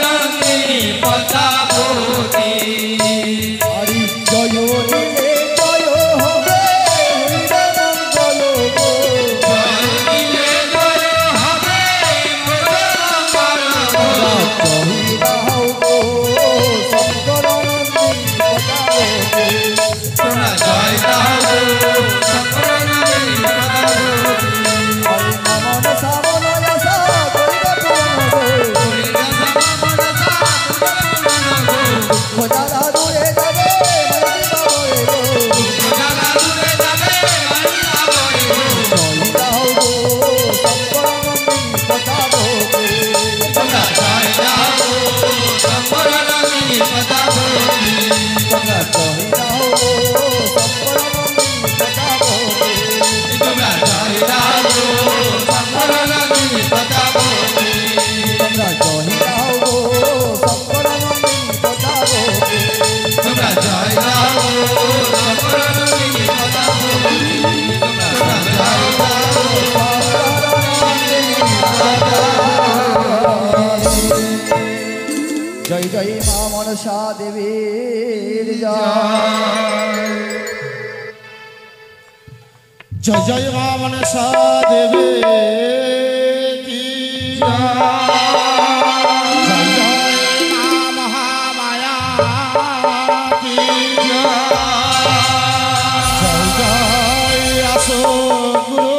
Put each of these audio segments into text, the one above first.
নন্দিনী পদ্মাবতী হরি জয় নিলে জয় হবে হইরে মঙ্গল গো জয় দিলে জয় হবে মোর মঙ্গল গো জয় রাও গো শঙ্কর নন্দিনী পদাবতী তোমরা জয় দাও গো শঙ্কর নন্দিনী পদ্মাবতী হরি মমন শ্রাবণ আশা করিবে পূর্ণ গো খোঁজা দূরে যাবে মাইতি বাবরে গো জয় রাও গো শঙ্কর নন্দিনী পদাবতী তোমরা জয় রাও গো শঙ্কর নন্দিনী পদাবতী তোমরা জয় রাও গো শঙ্কর নন্দিনী পদাবতী তোমরা জয় রাও গো শঙ্কর নন্দিনী পদাবতী তোমরা জয় রাও গো জয় জয় মা মনসা দেবীর জয় জয় জয় মা মনসা দেবী কি জয় জয় মা মহামায়া কি জয় জয় আসো গুরু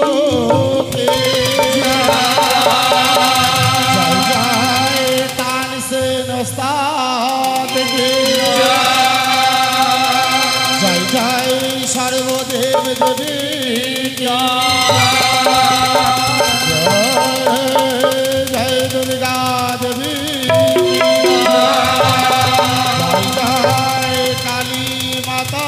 কি জয় জয় তানসেন ওস্তাদ কি জয় জয় সর্বদেব দেবী জয় দুর্গা দেবী জয় জয় কালী মাতা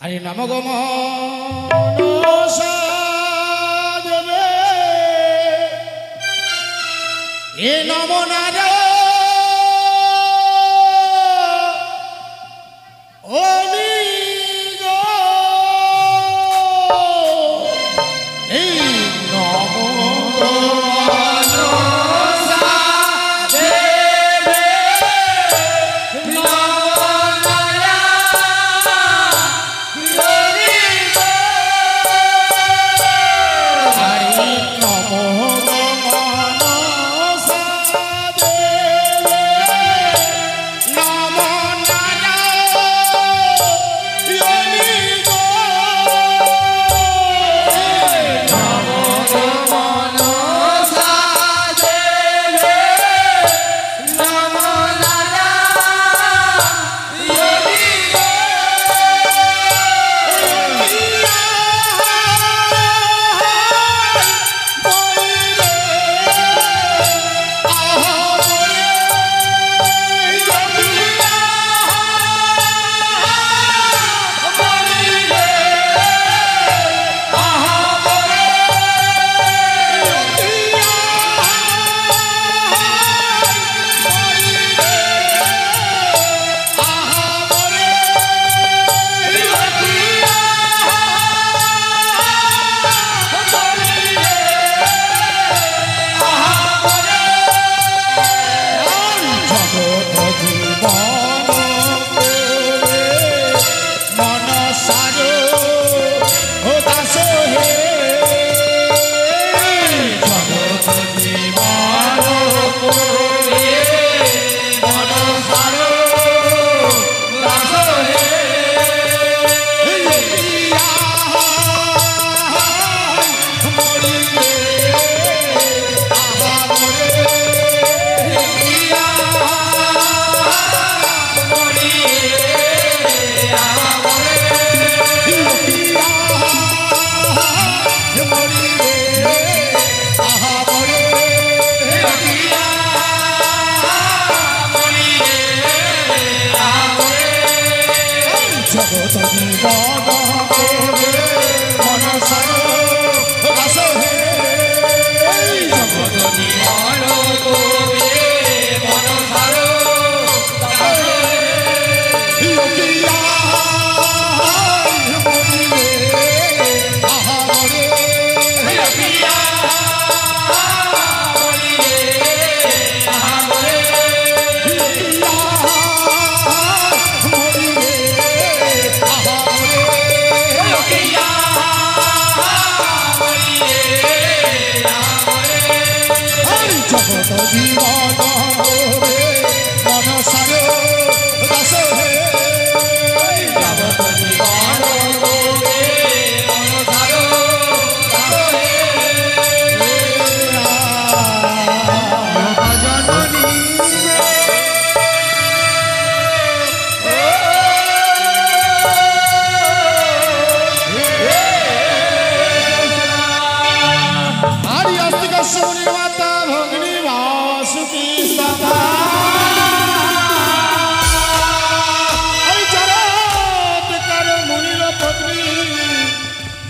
হরি নম গো মনসা দেবে এ নম নারায়ণ নম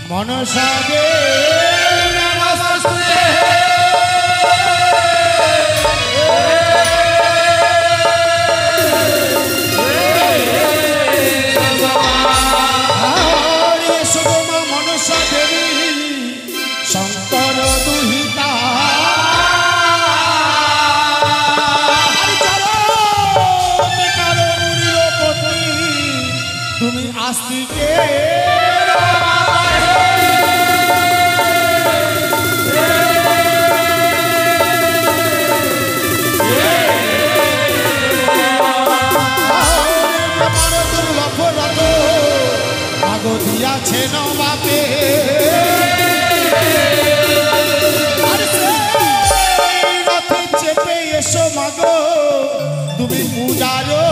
मनसा दे मनसा देवी शंकर दुहिता तुम्हें आस्तिके দিয়াছে নবাবে রথে চেপে এসো মাগো তুমি পূজারো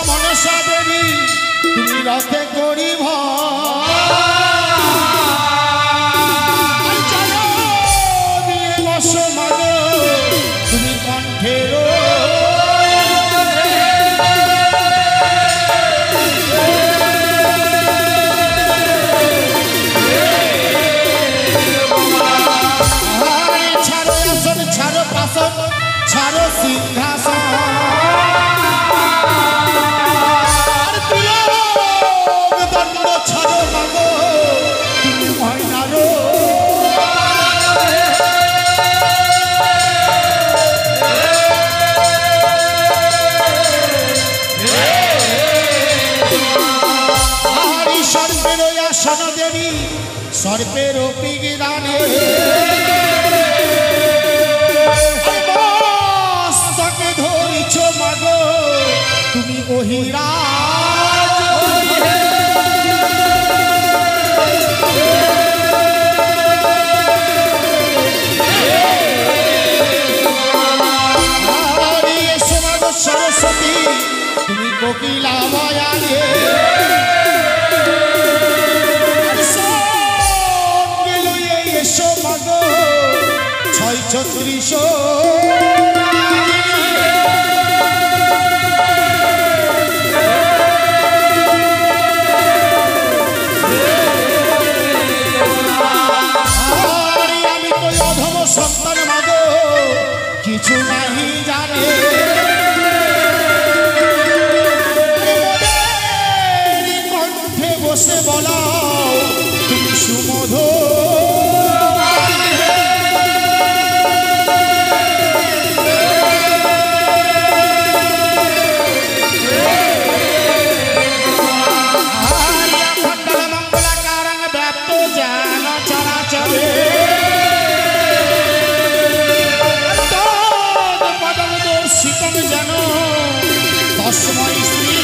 মনসা দেবী তুমি রথে করিব ছাড়ো সিংহাসন দণ্ড ছাড়ো মাগো তুমি ময়নারো আহারি সর্পের আসন দেবী সর্পের পিগিদানে মাগো তুমি ওহিরা সরস্বতী তুমি কোকিলা বয়ালে এসো মাগো 636 সন্তান মাগো কিছু নাহি জানে কণ্ঠে বসে বলো তুমি সুমধুর মঙ্গলাকারং ব্যাপ্ত জান চরাচরে শীতল যেন তস্মৈ শ্রী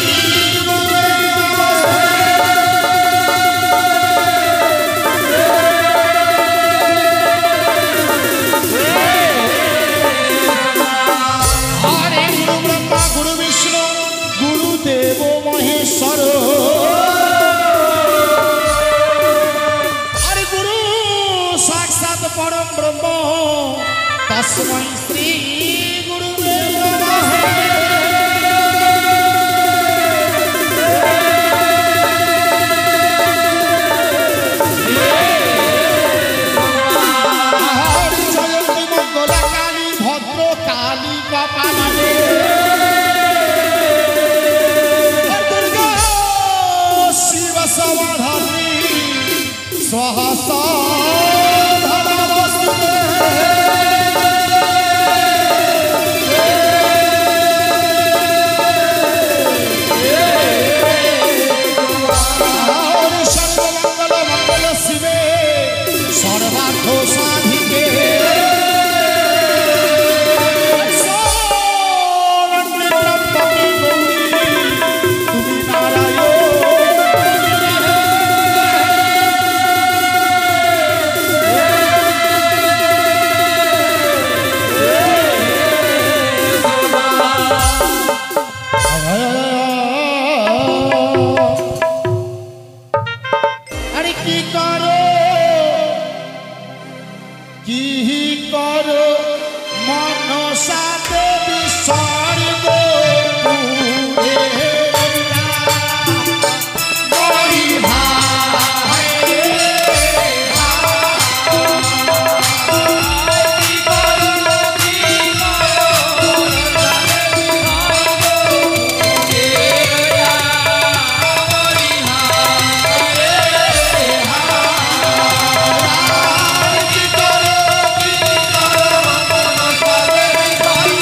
तस्मै श्री गुरुदेव नमः। जयंती मंगला काली भद्र काली कपाले दुर्गा शिव समाधानी सहसा Bye.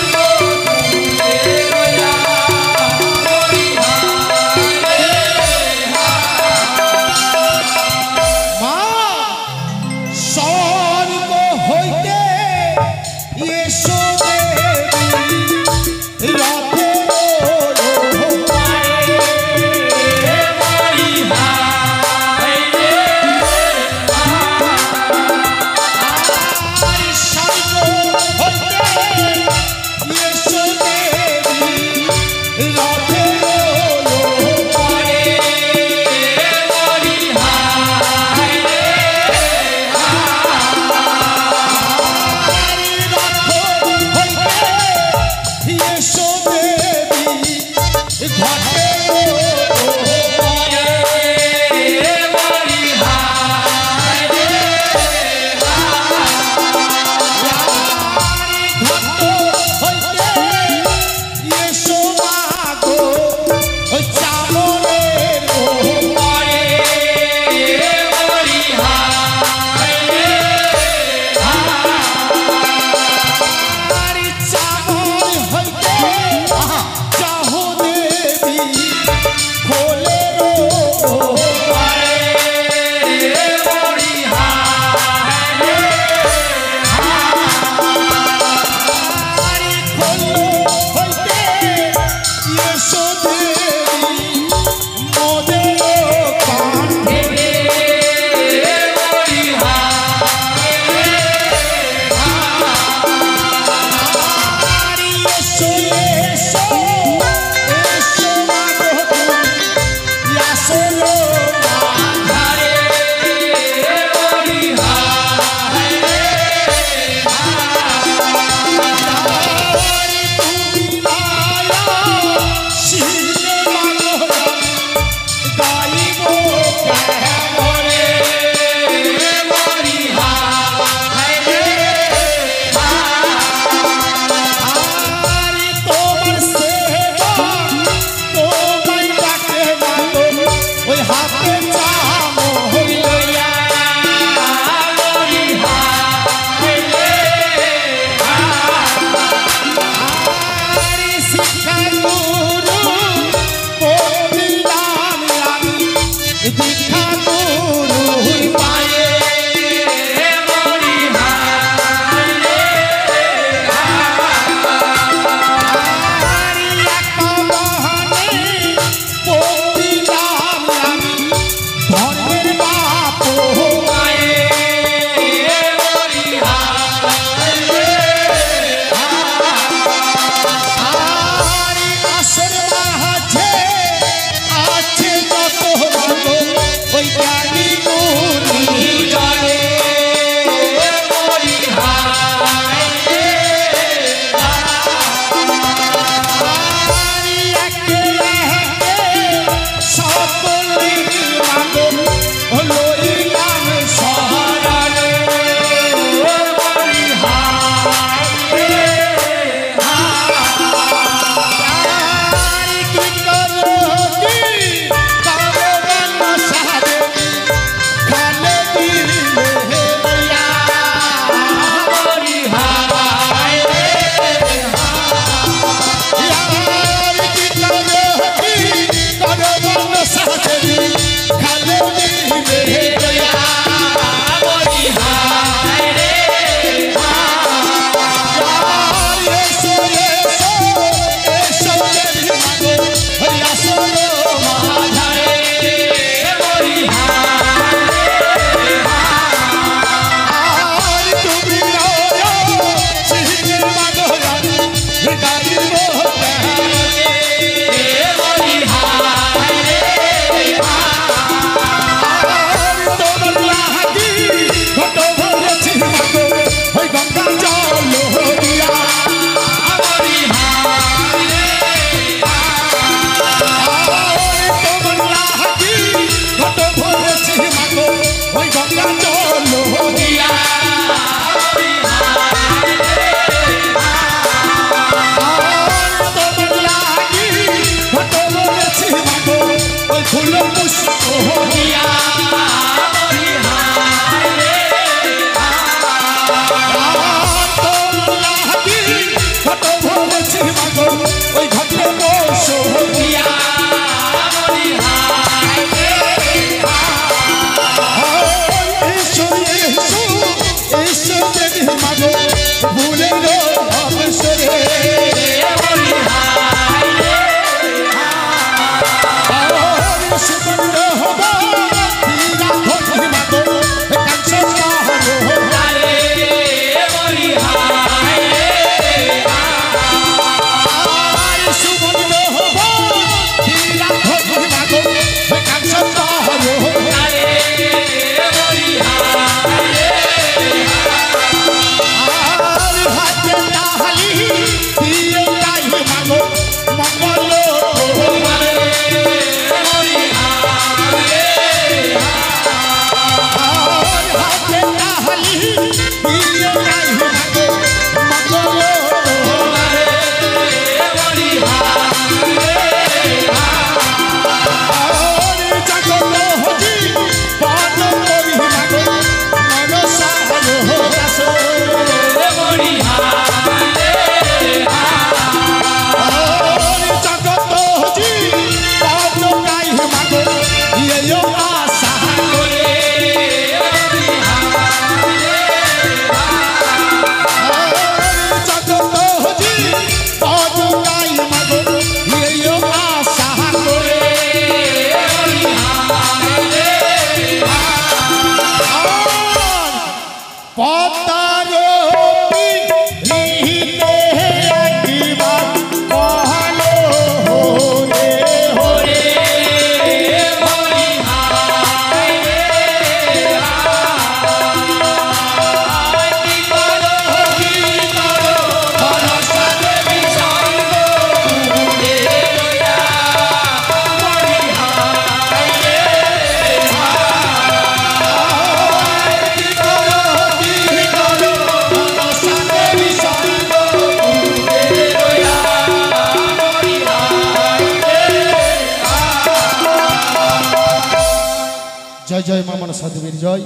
জয় মা মনসা দেবীর জয়,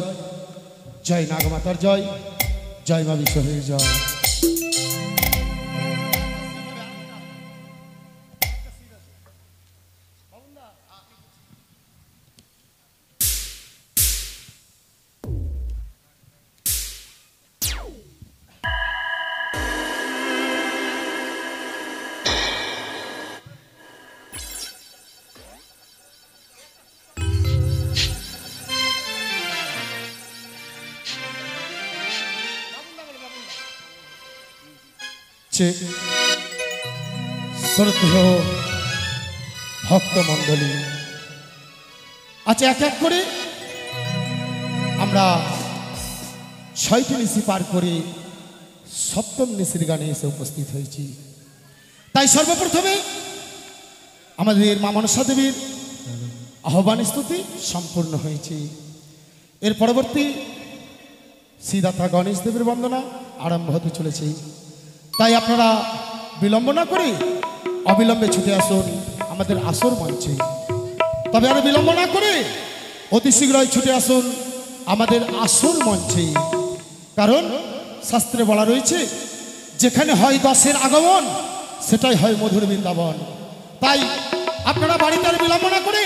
জয় নাগমাতার জয়, জয় মা বিশ্বহরীর জয়। শ্রদ্ধেয় ভক্তমণ্ডলী, আচ্ছা এক এক করে আমরা 6টি নিশি পার করে সপ্তম নিশির গানে এসে উপস্থিত হয়েছি। তাই সর্বপ্রথমে আমাদের মা মনসা দেবীর আহ্বান স্তুতি সম্পূর্ণ হয়েছে। এর পরবর্তী শ্রীদাতা গণেশ দেবের বন্দনা আরম্ভ হতে চলেছে। তাই আপনারা বিলম্ব না করে অবিলম্বে ছুটে আসুন আমাদের আসর মঞ্চে। তবে আরো বিলম্ব না করে অতি শীঘ্রই ছুটে আসুন আমাদের আসর মঞ্চে। কারণ শাস্ত্রে বলা রয়েছে, যেখানে হয় দশের আগমন সেটাই হয় মধুর বৃন্দাবন। তাই আপনারা বাড়িতে আর বিলম্ব না করে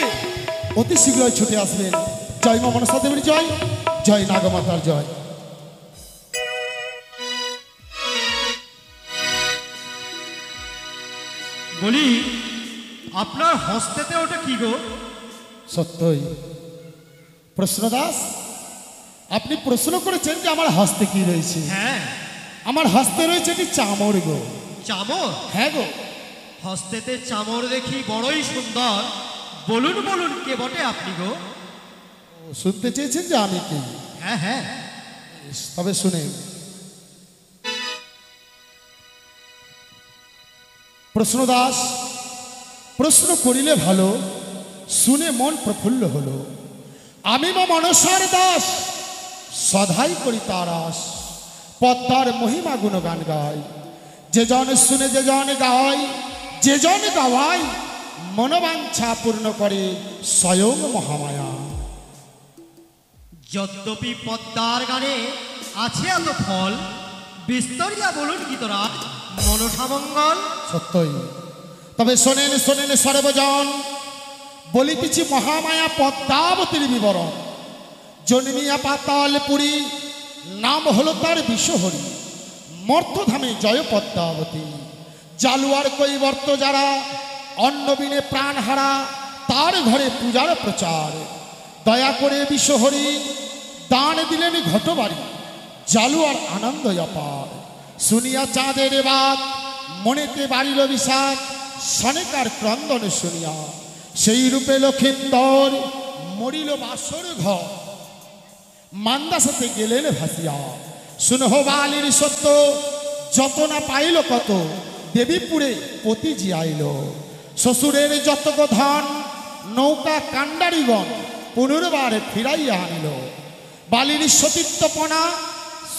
অতি শীঘ্রই ছুটে আসবেন। জয় মা মনসা দেবীর জয়, জয় নাগমাতার জয়। বলি, আপনার হস্তেতে ওটা কি গো? সত্যই প্রশ্ন দাস, আপনি প্রশ্ন করেছেন যে আমার হস্তে কি রয়েছে। হ্যাঁ, আমার হস্তে রয়েছে একটি চামর গো। চামর? হ্যাঁ গো। হস্তেতে চামর দেখি বড়ই সুন্দর। বলুন বলুন, কে বটে আপনি গো? শুনতে চেয়েছেন যে আমি কি? হ্যাঁ হ্যাঁ, তবে শুনে, প্রশ্ন দাস প্রশ্ন করিলে ভালো, শুনে মন প্রফুল্ল হলো। আমি মা মনসার দাস, সদাই করি তার আস, পদ্মার মহিমা গুণগান গাই। যে জন শুনে যে জন গায়, যে জন গাওয়াই, মনোবাঞ্ছা পূর্ণ করে স্বয়ং মহামায়া। যদ্যপি পদ্মার গানে আছে এত ফল, বিস্তরিয়া বলুন গীতরাজ মনসা মঙ্গল। সত্যই, তবে শোনেন শোনেন সর্বজন, বলিতেছি মহামায়া পদ্মাবতীর বিবরণ। জন্মিয়া পাতাল পুরী, নাম হলো তার বিশ্বহরি। মর্তধামে জয় পদ্মাবতী, জালুয়ার কৈবর্ত যারা, অন্নবিনে প্রাণ হারা, তার ঘরে পূজার প্রচার। দয়া করে বিশ্বহরি দান দিলেন ঘটবাড়ি, জালুয়ার আনন্দ অপার। শুনিয়া চাঁদের বাত, মনেতে বাড়িল বিষাদ, সনেকার ক্রন্দন শুনিয়া, সেই রূপে লক্ষিন্দর মরিল বাসর ঘর। মান্দাসাতে গেলেন ভাসিয়া, শুনহ বালির সত্য, যত না পাইল কত, দেবীপুরে পতি জিয়াইল। শ্বশুরের যতক ধন, নৌকা কাণ্ডারিগণ পুনর্বার ফিরাইয়া আনিল। বালির সতীত্বপনা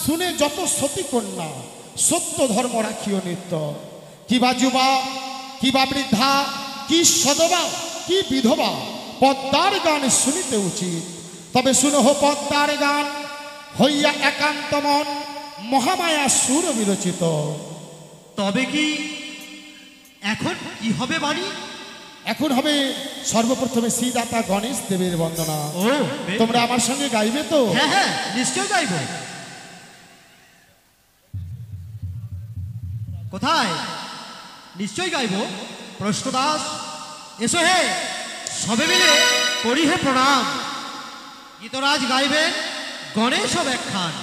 শুনে যত সতী কন্যা, সত্য ধর্ম রাখিও নিত্য। কিবা যুবা, কিবা বৃদ্ধা, কি সদবা, কি বিধবা, পদ্মার গান শুনিতে উচিত। তবে শুনহ পদ্মার গান, হইয়া একান্ত মন, মহামায়া সুর বিরচিত। তবে কি এখন কি হবে বাণী? এখন হবে সর্বপ্রথমে শ্রীদাতা গণেশ দেবের বন্দনা। ও, বেশ। তোমরা আমার সঙ্গে গাইবে তো? হ্যাঁ হ্যাঁ, নিশ্চয় গাইব। কোথায়? নিশ্চয় গাইব। প্রশ্নদাস, এসো হে, সবে মিলে করি হে প্রণাম। গীতরাজ গাইবেন গণেশ ব্যাখ্যান।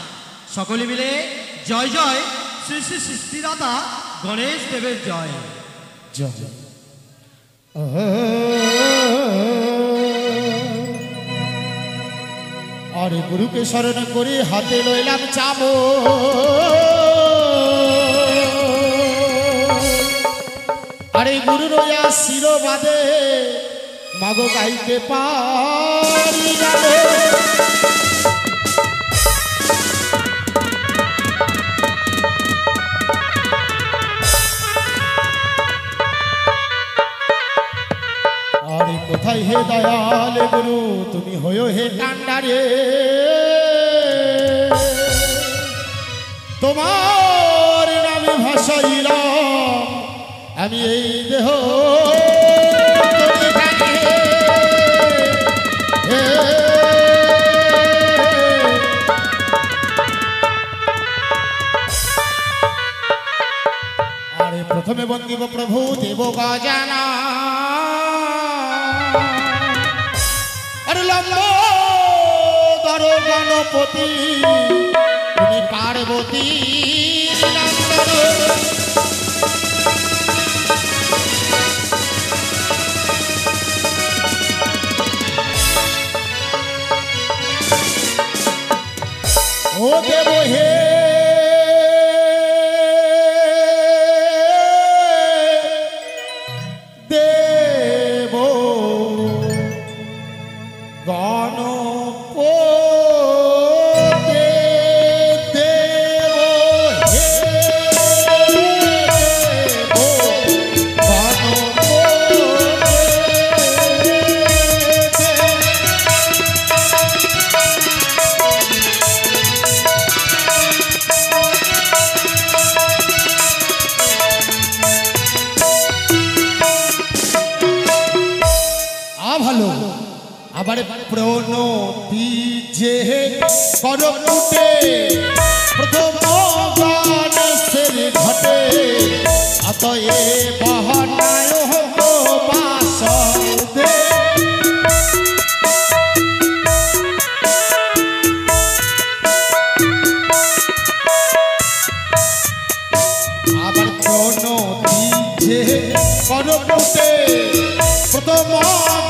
সকলে মিলে জয় জয় শ্রী শ্রী সৃষ্টিদাতা গণেশ দেবের জয়। জয়। আরে গুরুকে স্মরণ করে হাতে লইলাম চামর, আরে গুরু রইয়া শিরবাদে মাগো গাইতে পারি যাবে। আরে কোথায় হে দয়াল গুরু, তুমি হয়ো হে কান্ডারে তোমার নামে ভাসাইলাম আমি এই দেহ আরে প্রথমে বন্দিব প্রভু দেব গজানা আরে লম্বোদর গণপতি তুমি পার্বতী ও দেব হে দেব গণপতি দেব হে দেব ভালো আবার প্রণতি যে করপুটে প্রথম গণেশের ঘটে অতএ বহনায় বাস দে আবার প্রণতি যে করপুটে প্রথম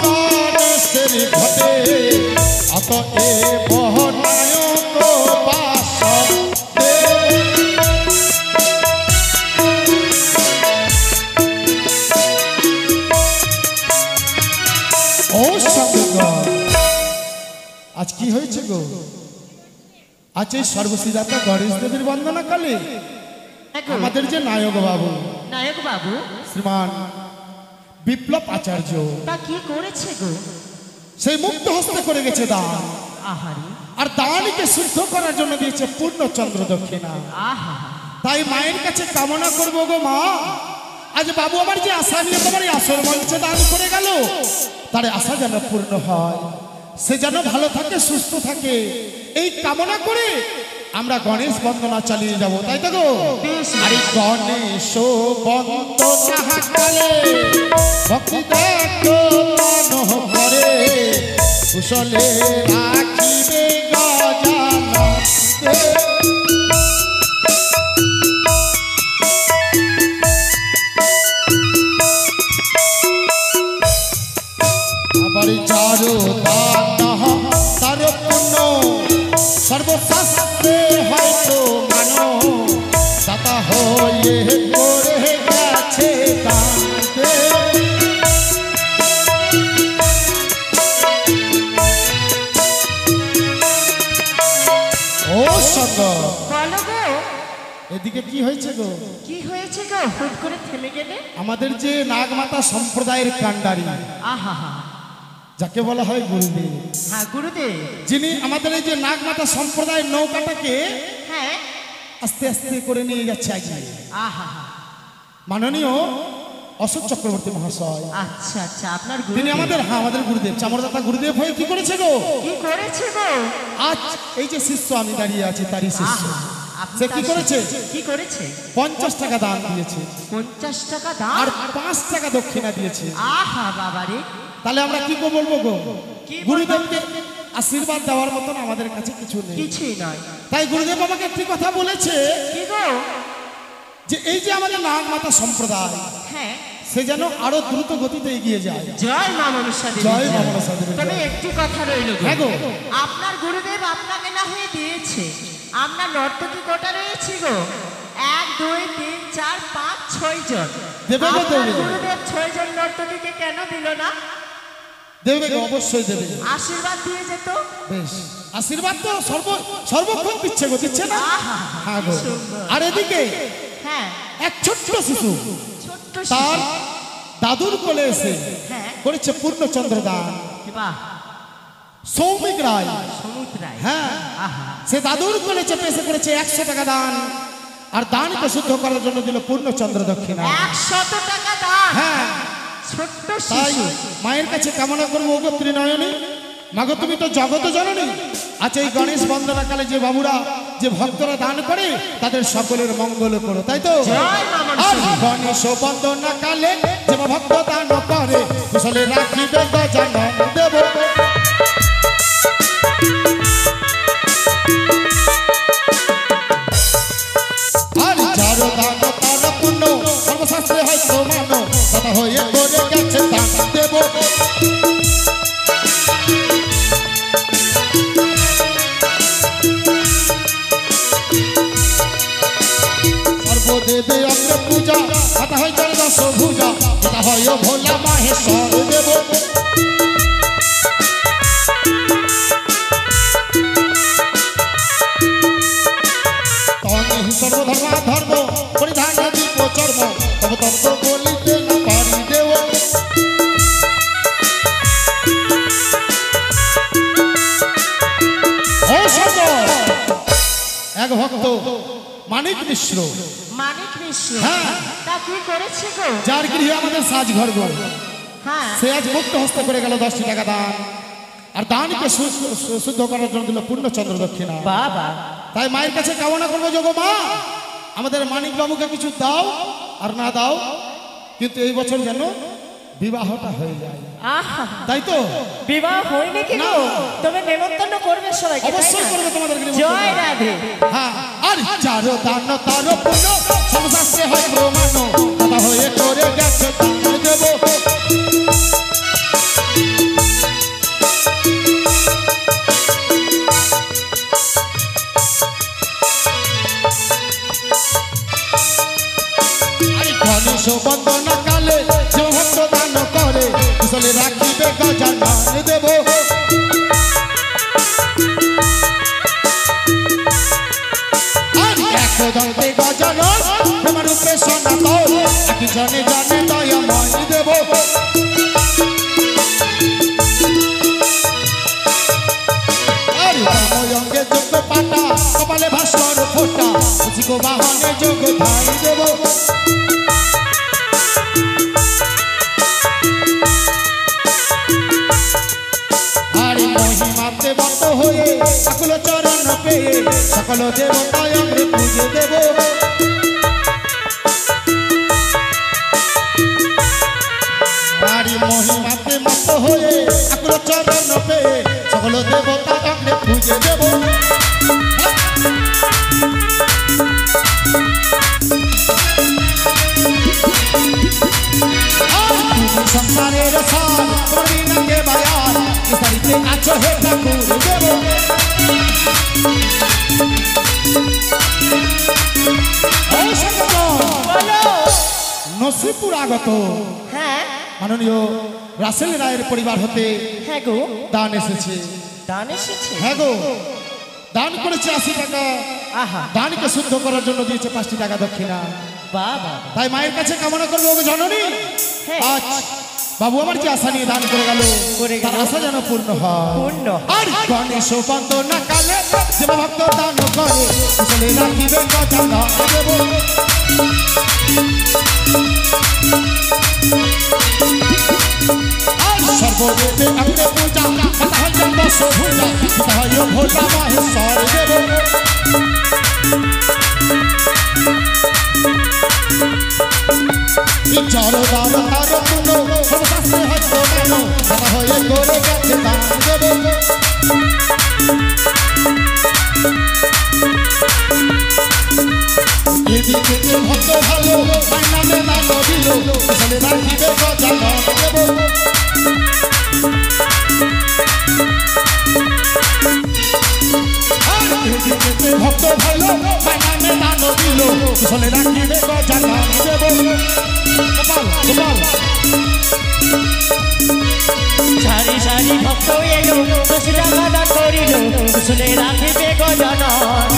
গণেশের ঘটে অতএ বহনায়ক বাস দে ও সঙ্গ আজ কি হয়েছে গো আজ এই সর্বশিদাতা গণেশ দেবীর বন্দনা কালে আমাদের যে নায়ক বাবু শ্রীমান বিপ্লব আচার্য তা কি করেছে গো? সেই মুক্ত হস্তে করে গেছে দান আহারে আর দানকে শুদ্ধ করার জন্য দিয়েছে পূর্ণচন্দ্র দক্ষিণা আহা তাই মায়ের কাছে কামনা করবো গো মা আজ বাবু আমার যে আশা নিয়ে তোমার এই আসর মঞ্চে দান করে গেল তার আশা যেন পূর্ণ হয় সে যেন ভালো থাকে সুস্থ থাকে এই কামনা করে আমরা গণেশ বন্দনা চালিয়ে যাব তাই তো গো আরে গণেশ বন্দনা কালে ভক্তি দেখো মন করে কুশলে রাখিবে গজানন আবার যারো দান তার পুণ্য সর্বশাস্ত্রে হয়তো মানো দাতা হয়ে করে গেছে দানতে ও সঙ্গ বলো গো এদিকে কি হয়েছে গো কি হয়েছে গো হুট করে থেমে গেলে? আমাদের যে নাগমাতা সম্প্রদায়ের কান্ডারি আহা হা যাকে বলা হয় গুরুদেব হ্যাঁ গুরুদেব যিনি আমাদের এই যে নাগমাতা সম্প্রদায়ের নৌকাটাকে হ্যাঁ আস্তে আস্তে করে নিয়ে যাচ্ছে আগে আহা হা মাননীয় অশোক চক্রবর্তী মহাশয় আচ্ছা আচ্ছা আপনার তিনি গুরুদেব আমাদের গুরুদেব চামরদাতা গুরুদেব হয়ে কি করেছে গো কি করেছে গো? আজ এই যে শিষ্য আমি দাঁড়িয়ে আছি তারই শিষ্য আহা, আপনি সে কি তার করেছে কি করেছে? 50 টাকা দান দিয়েছে 50 টাকা আর দাম? 5 টাকা দক্ষিণা দিয়েছে আহা বাবারে তাহলে আমরা কি বলবো গো কি বলবো? গুরুদেবকে আশীর্বাদ দেওয়ার মতন আমাদের কাছে কিছু নেই কিছুই নয়। তাই গুরুদেব আমাকে একটি কথা বলেছে কি গো? যে এই যে আমাদের নাগমাতা সম্প্রদায় হ্যাঁ সে যেন আরো দ্রুত গতিতে এগিয়ে যায় জয় মা মনসা দেবী জয় মা মনসা দেবী তবে একটি কথা রইল গো। হ্যাঁ গো। আপনার গুরুদেব আপনাকে না হয়ে দিয়েছে আমরা নর্তকী কোটা রয়েছি গো 1 2 3 4 5 6 জন দেবে গো, আপনার দেবে। গুরুদেব 6 জন নর্তকীকে কেন দিল না? দেবে গো, অবশ্যই দেবে আশীর্বাদ দিয়ে যেত। বেশ আশীর্বাদ তো সর্বক্ষণ দিচ্ছে গো দিচ্ছে না আহা, হ্যাঁ কি গো সুন্দর। আর এদিকে হ্যাঁ এক ছোট্ট শিশু ছোট্ট তার শিশু। দাদুর কোলে এসে হ্যাঁ করেছে পূর্ণচন্দ্র দান বাহ সৌমিক রায়, সমুদ্রায় হ্যাঁ আহা সে দাদুর কোলে চেপে এসে করেছে 100 টাকা দান, আর দানকে শুদ্ধ করার জন্য দিল পূর্ণচন্দ্র দক্ষিণা। 100 টাকা দান। হ্যাঁ ছোট্ট তাই শিশু। মায়ের কাছে কামনা করবো ওগো ত্রিনয়নী, মাগো তুমি তো জগত জননী। আচ্ছা এই গণেশ বন্দনাকালে যে বাবুরা যে ভক্তরা দান করে তাদের সকলের মঙ্গল করো, তাই তো? জয় মা আর মনসা। গণেশ বন্দনাকালে যে ভক্ত দান করে কুশলে রাখিবে গজানন দেব। আর যার দান তার পুণ্য সর্বশাস্ত্রে হয় প্রমাণ, কথা হয়ে করে গেছে দান দেব। সর্বদেবে অগ্রে পূজা, কথা হয় যার দশ ভুজা, কথা হয় ভোলা মাহেশ্বর দেব। তনে সর্বধর্মা ধর্ম পরিধান দীপ চর্ম, তব তত্ত্ব বলিতে না পারি দেব। ও সর্ব এক ভক্ত মানিক মিশ্র, মানিক মিশ্র। হ্যাঁ। তা কি করেছে গো? যার গৃহে আমাদের সাজ ঘর গো, হ্যাঁ সে আজ মুক্ত হস্ত করে গেল 10টি টাকা দান, আর দানকে শুদ্ধ করার জন্য দিল পূর্ণচন্দ্র দক্ষিণা। বাবা তাই মায়ের কাছে কামনা করবো যোগ মা, আমাদের মানিক বাবুকে কিছু দাও, আর না দাও কিন্তু এই বছর যেন বিবাহটা হয়ে যায়, আহা তাই তো? বিবাহ হয়নি কি না। গো? তবে নেমন্তন্ন করবে সবাইকে, তাই অবশ্যই না? করবে তোমাদেরকে জয় নিমন্ত্রণ। রাধে। হ্যাঁ আর যার দান তার পুণ্য সর্বশাস্ত্রে হয় প্রমাণ, কথা হয়ে করে গেছে দান দেব। গণেশ বন্দনা কালে যে ভক্ত দান করে কুশলে রাখিবে গজানন দেব। আর এক দন্তে গজানন প্রেমরূপে সনাতন, একই জনে জনে দয়াময় দেব। আর অঙ্গে যোগ্য পাটা, কপালে ভাস্কর ফোটা, শিখ বাহনে যোগ ধাই দেব। মহিমাতে বত হয়ে সকল চরণ পেয়ে সকল দেবতায় আমরা পুজো দেব। মহিমাতে মত হয়ে সকল চরণ পেয়ে সকল দেবতা আমরা পুজো দেব। সংসারের সার করিনাকে বায়ার বিস্তারিতে আছো হে ঠাকুর দেব। নসিপুর আগত হ্যাঁ মাননীয় রাসেল রায়ের পরিবার হতে হ্যাঁ গো দান এসেছে। দান এসেছে। হ্যাঁ গো দান করেছে 80 টাকা, আহা দানকে শুদ্ধ করার জন্য দিয়েছে 5টি টাকা দক্ষিণা। বাবা তাই মায়ের কাছে কামনা করবো ওকে জননী, হ্যাঁ। আজ বাবু আমার যে আশা নিয়ে দান করে গেল তার আশা যেন পূর্ণ হয়। পূর্ণ হয়। আর গণেশ বন্দনা কালে যে ভক্ত দান করে কুশলে রাখিবে গজানন দেব। আর সর্বদেবে অগ্রে পূজা, কথা হয় যার দশ ভুজা, কথা হয় ভোলা মাহেশ্বর দেব। জড় দান তার পুণ্য সর্বশাস্ত্রে হয় প্রমাণ, কথা হয়ে করে গেছে দান দেব। এদিকে ভক্ত ভালো তাই নামে দান দিল, কুশলে রাখিবে গজানন দেব। এদিকে ভক্ত ভালো তাই নামে দান দিল, কুশলে রাখিবে গজানন দেব। গোপাল গোপাল সারি সারি ভক্ত এলো 10 টাকা দান করিল কুশলে রাখিবে গজানন।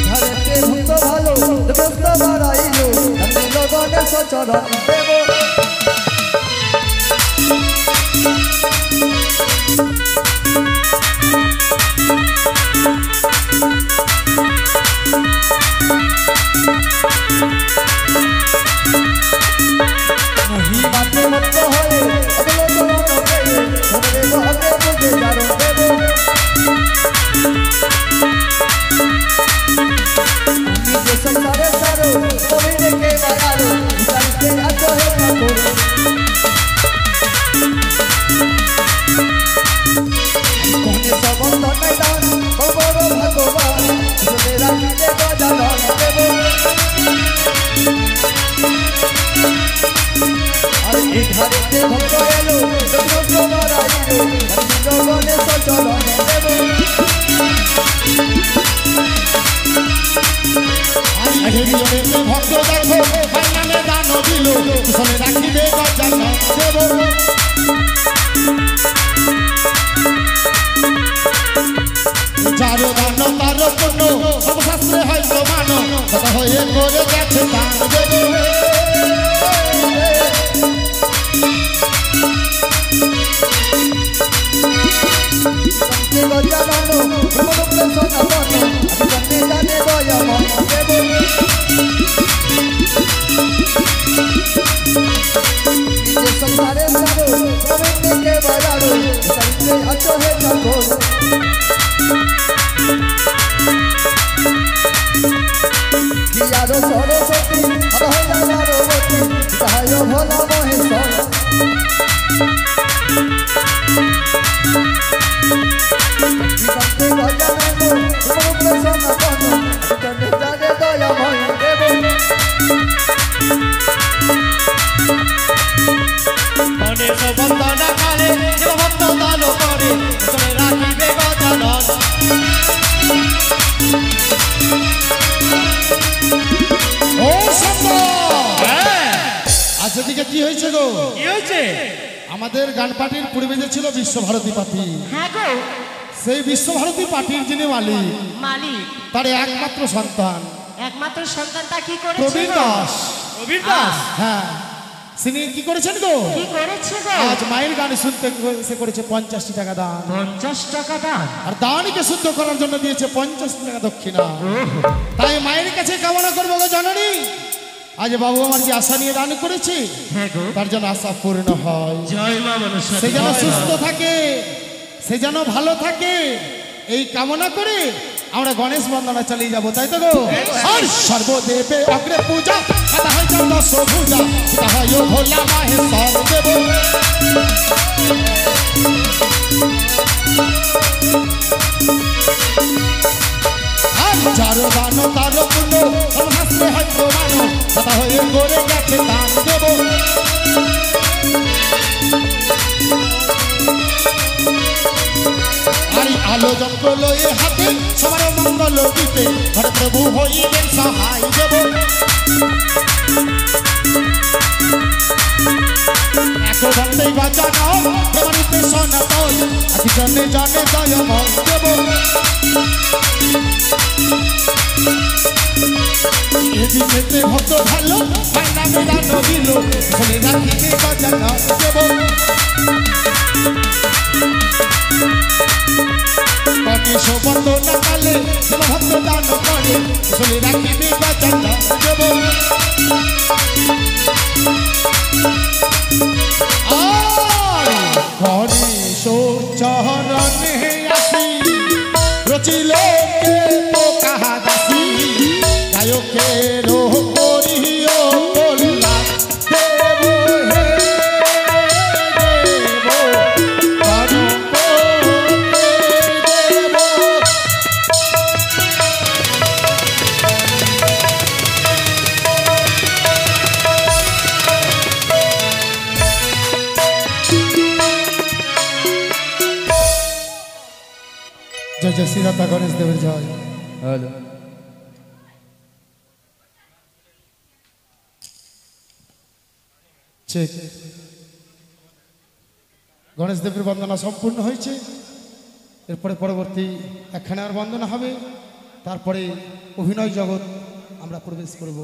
ধরেতে ভক্ত ভালো ব্যস্ত বাড়াইলো গণেশ চরণ দেব মহিমাতে মত্ত হয়ে অবলো চরণ পেয়ে ধরে বহতে বুঝে চরণ দেব নিজে সংসারে সারো গোবিন্দে কে বাড়ালো বিচারিতে আছো হে ঠাকুর কোনে সবন্ধ নাই দান বড় ভগবান সুদে রাখিতে গজানন দেব আর এই ঘরেতে ভক্ত এলো দক্ষিণ মারাইলো গণে সচরণ দেব ভক্ত দেখো নামে দান দিল কুশলে রাখিবে গজানন দেব যারো দান তার পূর্ণ সব শাস্ত্রে হয় প্রমাণ দাদা হয়ে করে গেছে দান দেব গজানন ব্রহ্মরূপে সনাতন আমি জানে জানে দয়া মন দেব নিজে সংসারে সারো গোবিন্দে কে বাড়ালো বিচারিতে আছো হে ঠাকুর কিয়ারো সরস্বতী অভয়া পার্বতী সহায় ভোলা মহেশ্বর জীবন্তে গজানন ব্রহ্মরূপে সনাতন জানে জানে দয়া মন দেব গণেশ বন্দনা কালে শিব ভক্ত দান করে কুশলে রাখিবে গজানন ও শঙ্কর আজ এদিকে কি হয়েছে গো কি হয়েছে? আমাদের গান পার্টির পূর্বে যে ছিল বিশ্বভারতী পার্টি হ্যাঁ গো সেই বিশ্বভারতী পার্টির যিনি মালিক মালিক তার একমাত্র সন্তান একমাত্র সন্তানটা কি করেছে প্রবীণ গো? দাস প্রবীর দাস হ্যাঁ তিনি কি করেছেন গো কি করেছে গো? আজ মায়ের গান শুনতে সে করেছে 50টি টাকা দান 50 টাকা দান। আর দানকে শুদ্ধ করার জন্য দিয়েছে 50 টাকা দক্ষিণা তাই মায়ের কাছে কামনা করবো গো জননী আজ বাবু আমার যে আশা নিয়ে দান করেছে হ্যাঁ গো তার যেন আশা পূর্ণ হয় জয় মা মনসা সে যেন সুস্থ থাকে সে যেন ভালো থাকে এই কামনা করে আমরা গণেশ বন্দনা চালিয়ে যাবো তাই তো গো আর সর্বদেবে অগ্রে পূজা কথা হয় যাও দশ পূজা তা হয় ও ভোলা মাহেশ্বর দেব আর যার দান তার পুণ্য শাস্ত্রে হয় প্রমাণ কথা হয়ে করে গেছে দান দেব আরি আলো যন্ত্র লয়ে হাতে সবার মঙ্গল দিতে ঘরে প্রভু হইবেন সহায় দেব এক ভক্তে গজানন প্রমাণিতে সনাতন আকি জনে জনে দয়াময় দেব এদিকে ভক্ত ভালো ভাই নামে দান দিল শুনে রাখিতে গজানন দেব গণেশ বন্দনা কালে শিব ভক্ত দান করে শুনে রাখিবে গজানন দেব গণেশ চরণে আসি রচিল কে তো কাহা দাসী গায়কের করিও কল্যাণ দেব হে দেব দেব জয় জয় শ্রীরাতা গণেশ দেবের জয় হ্যালো চেক গণেশ দেবের বন্দনা সম্পূর্ণ হয়েছে এরপরে পরবর্তী একখানে আর বন্দনা হবে তারপরে অভিনয় জগৎ আমরা প্রবেশ করব